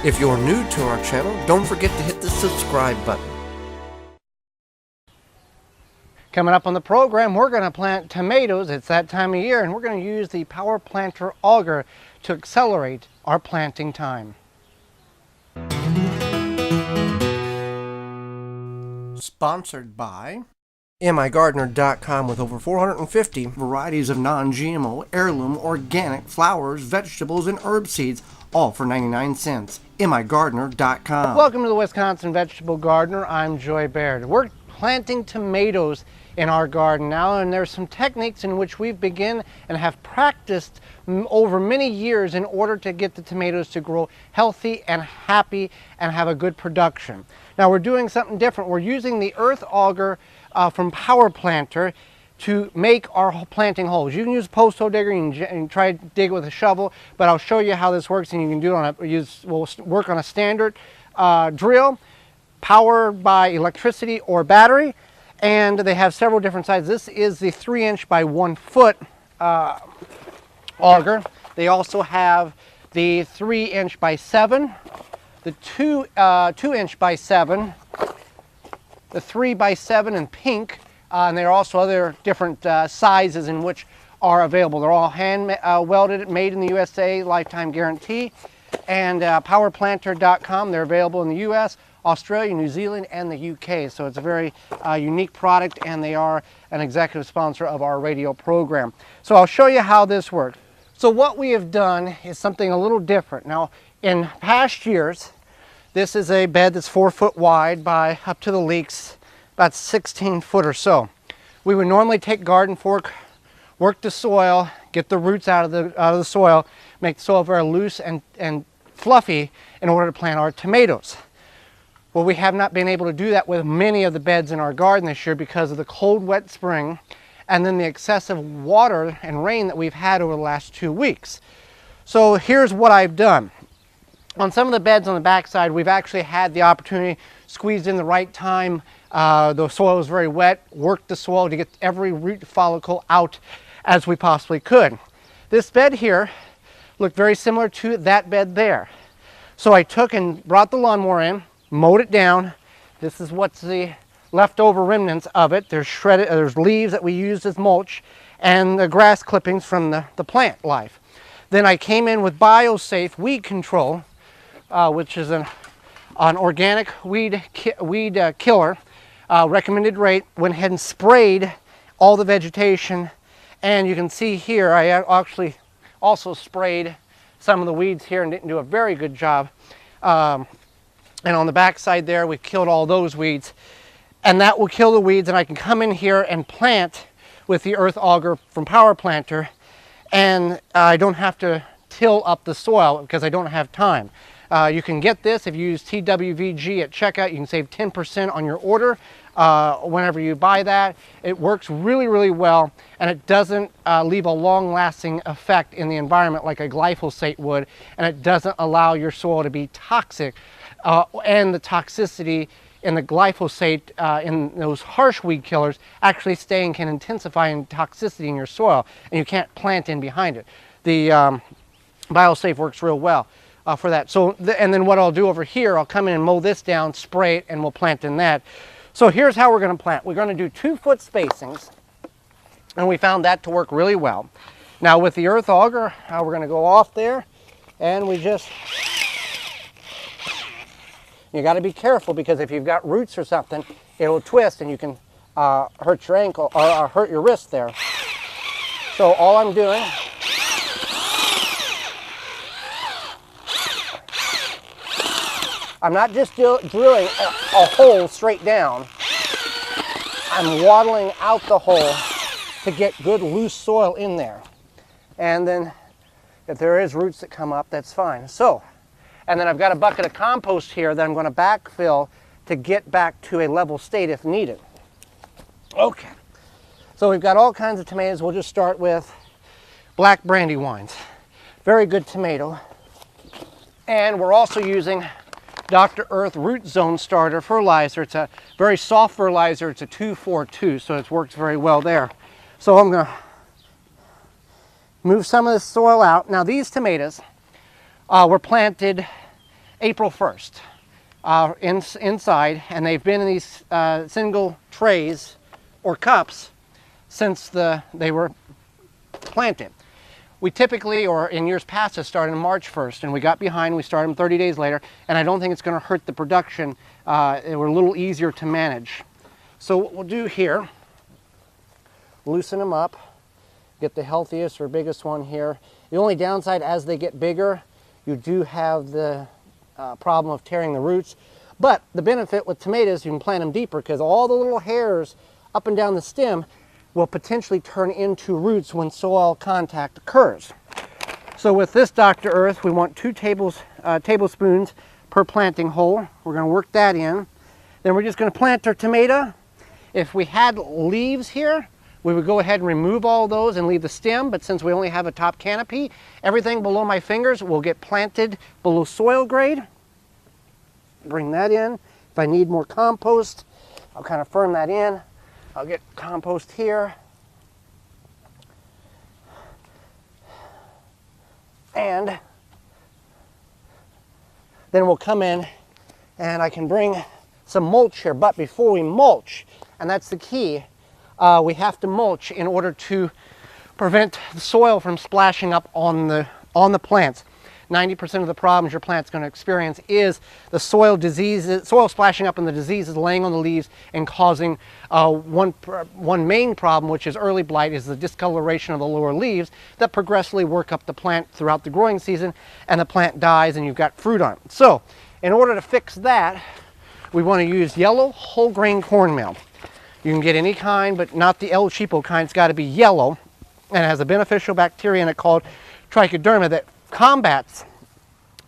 If you're new to our channel, don't forget to hit the subscribe button. Coming up on the program, we're going to plant tomatoes. It's that time of year, and we're going to use the Power Planter auger to accelerate our planting time. Sponsored by MIgardener.com, with over 450 varieties of non-GMO, heirloom, organic flowers, vegetables, and herb seeds, all for 99 cents. MIgardener.com. Welcome to the Wisconsin Vegetable Gardener. I'm Joy Baird. We're planting tomatoes in our garden now, and there's some techniques in which we've begun and have practiced over many years in order to get the tomatoes to grow healthy and happy and have a good production. Now we're doing something different. We're using the earth auger from Power Planter to make our planting holes. You can use a post hole digger, you can try to dig with a shovel, but I'll show you how this works, and you can do it on we'll work on a standard drill, powered by electricity or battery, and they have several different sizes. This is the 3-inch by 1 foot auger. They also have the 3-inch by 7, the 2-inch by 7, the 3 by 7 in pink, and there are also other different sizes in which are available. They're all hand welded, made in the USA, lifetime guarantee. And powerplanter.com, they're available in the US, Australia, New Zealand, and the UK. So it's a very unique product, and they are an executive sponsor of our radio program. So I'll show you how this works. So what we have done is something a little different. Now, in past years, this is a bed that's 4 foot wide by up to the leeks, about 16 foot or so. We would normally take garden fork, work the soil, get the roots out of the soil, make the soil very loose and fluffy in order to plant our tomatoes. Well, we have not been able to do that with many of the beds in our garden this year because of the cold, wet spring and then the excessive water and rain that we've had over the last 2 weeks. So here's what I've done. On some of the beds on the backside, we've actually had the opportunity, squeezed in the right time. The soil was very wet, worked the soil to get every root follicle out as we possibly could. This bed here looked very similar to that bed there. So I took and brought the lawnmower in, mowed it down. This is what's the leftover remnants of it. There's shredded, there's leaves that we used as mulch, and the grass clippings from the plant life. Then I came in with BioSafe weed control, which is an organic weed killer, recommended rate. Went ahead and sprayed all the vegetation, and you can see here I actually also sprayed some of the weeds here and didn't do a very good job. And on the back side there, we killed all those weeds, and that will kill the weeds, and I can come in here and plant with the earth auger from Power Planter, and I don't have to till up the soil because I don't have time. You can get this if you use TWVG at checkout. You can save 10% on your order whenever you buy that. It works really, really well, and it doesn't leave a long-lasting effect in the environment like a glyphosate would, and it doesn't allow your soil to be toxic. And the toxicity in the glyphosate, in those harsh weed killers, actually stay and can intensify in toxicity in your soil, and you can't plant in behind it. The BioSafe works real well for that. So, and then what I'll do over here, I'll come in and mow this down, spray it, and we'll plant in that. So here's how we're going to plant. We're going to do 2 foot spacings, and we found that to work really well. Now with the earth auger, we're going to go off there, and we just, you got to be careful because if you've got roots or something, it'll twist and you can hurt your ankle or hurt your wrist there. So all I'm doing, I'm not just drilling a hole straight down. I'm waddling out the hole to get good loose soil in there. And then if there is roots that come up, that's fine. So, and then I've got a bucket of compost here that I'm going to backfill to get back to a level state if needed. Okay, so we've got all kinds of tomatoes. We'll just start with black brandywines. Very good tomato. And we're also using Dr. Earth Root Zone Starter Fertilizer. It's a very soft fertilizer. It's a 242, so it works very well there. So I'm going to move some of the soil out. Now these tomatoes were planted April 1st inside, and they've been in these single trays or cups since they were planted. We typically, or in years past, have started on March 1st, and we got behind. We started them 30 days later, and I don't think it's going to hurt the production. They were a little easier to manage. So what we'll do here, loosen them up, get the healthiest or biggest one here. The only downside, as they get bigger, you do have the problem of tearing the roots. But the benefit with tomatoes, you can plant them deeper because all the little hairs up and down the stem will potentially turn into roots when soil contact occurs. So with this Dr. Earth, we want 2 tablespoons per planting hole. We're going to work that in. Then we're just going to plant our tomato. If we had leaves here, we would go ahead and remove all those and leave the stem, but since we only have a top canopy, everything below my fingers will get planted below soil grade. Bring that in. If I need more compost, I'll kind of firm that in. I'll get compost here. And then we'll come in and I can bring some mulch here. But before we mulch, and that's the key, we have to mulch in order to prevent the soil from splashing up on the plants. 90% of the problems your plant's going to experience is the soil splashing up and the diseases laying on the leaves and causing one main problem, which is early blight, is the discoloration of the lower leaves that progressively work up the plant throughout the growing season, and the plant dies and you've got fruit on it. So in order to fix that, we want to use yellow whole grain cornmeal. You can get any kind, but not the El Cheapo kind. It's got to be yellow, and it has a beneficial bacteria in it called trichoderma that combats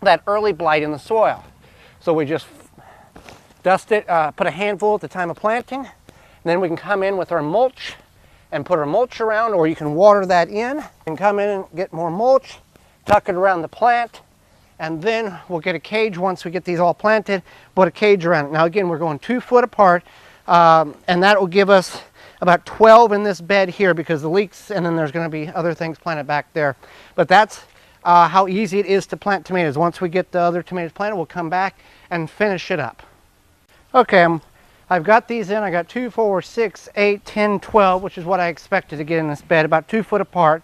that early blight in the soil. So we just dust it, put a handful at the time of planting, and then we can come in with our mulch and put our mulch around, or you can water that in and come in and get more mulch, tuck it around the plant, and then we'll get a cage once we get these all planted, put a cage around it. Now again, we're going 2 foot apart, and that will give us about 12 in this bed here because the leeks, and then there's going to be other things planted back there. But that's how easy it is to plant tomatoes. Once we get the other tomatoes planted, we'll come back and finish it up. Okay, I've got these in. I got 2, 4, 6, 8, 10, 12, which is what I expected to get in this bed, about 2 foot apart.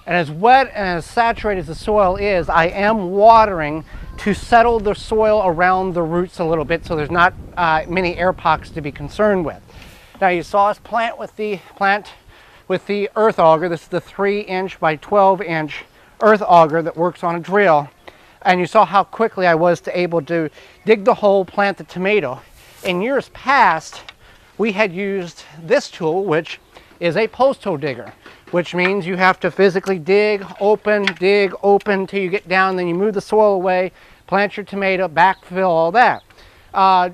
And as wet and as saturated as the soil is, I am watering to settle the soil around the roots a little bit so there's not many air pockets to be concerned with. Now you saw us plant with the earth auger. This is the 3-inch by 12-inch earth auger that works on a drill. And you saw how quickly I was able to dig the hole, plant the tomato. In years past, we had used this tool, which is a post hole digger, which means you have to physically dig open till you get down, then you move the soil away, plant your tomato, backfill, all that.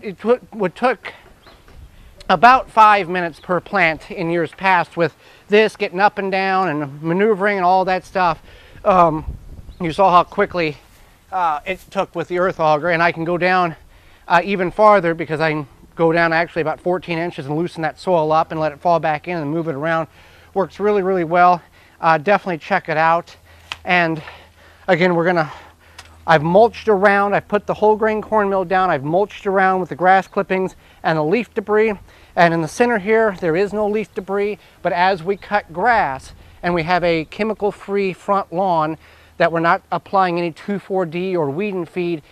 It would took about 5 minutes per plant in years past with this getting up and down and maneuvering and all that stuff. You saw how quickly it took with the earth auger, and I can go down even farther because I can go down actually about 14 inches and loosen that soil up and let it fall back in and move it around. Works really, really well. Definitely check it out. And again, I've mulched around. I've put the whole grain cornmeal down. I've mulched around with the grass clippings and the leaf debris. And in the center here, there is no leaf debris, but as we cut grass and we have a chemical-free front lawn that we're not applying any 2,4-D or weed and feed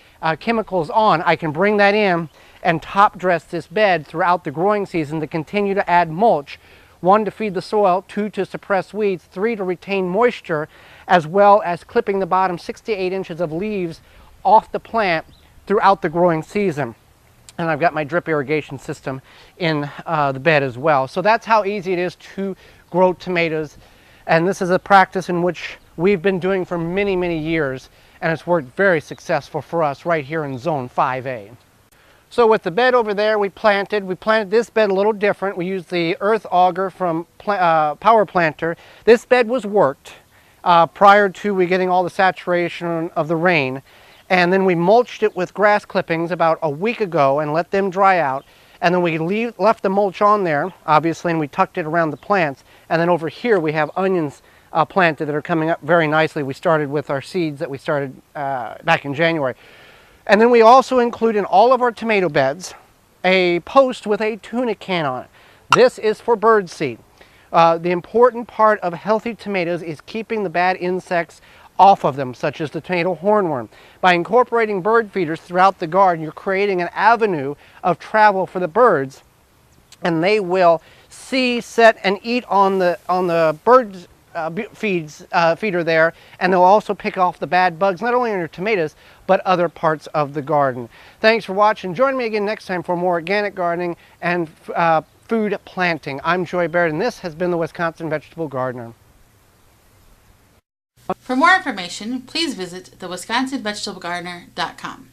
chemicals on, I can bring that in and top dress this bed throughout the growing season to continue to add mulch. 1, to feed the soil, 2, to suppress weeds, 3, to retain moisture, as well as clipping the bottom 6 to 8 inches of leaves off the plant throughout the growing season. And I've got my drip irrigation system in the bed as well. So that's how easy it is to grow tomatoes. And this is a practice in which we've been doing for many, many years, and it's worked very successful for us right here in Zone 5A. So with the bed over there we planted this bed a little different. We used the earth auger from Power Planter. This bed was worked prior to we getting all the saturation of the rain. And then we mulched it with grass clippings about a week ago and let them dry out. And then we left the mulch on there, obviously, and we tucked it around the plants. And then over here we have onions planted that are coming up very nicely. We started with our seeds that we started back in January. And then we also include in all of our tomato beds a post with a tuna can on it. This is for bird seed. The important part of healthy tomatoes is keeping the bad insects off of them, such as the tomato hornworm. By incorporating bird feeders throughout the garden, you're creating an avenue of travel for the birds, and they will see, set, and eat on the bird feeder there, and they'll also pick off the bad bugs, not only on your tomatoes, but other parts of the garden. Thanks for watching. Join me again next time for more organic gardening and food planting. I'm Joy Baird, and this has been the Wisconsin Vegetable Gardener. For more information, please visit thewisconsinvegetablegardener.com.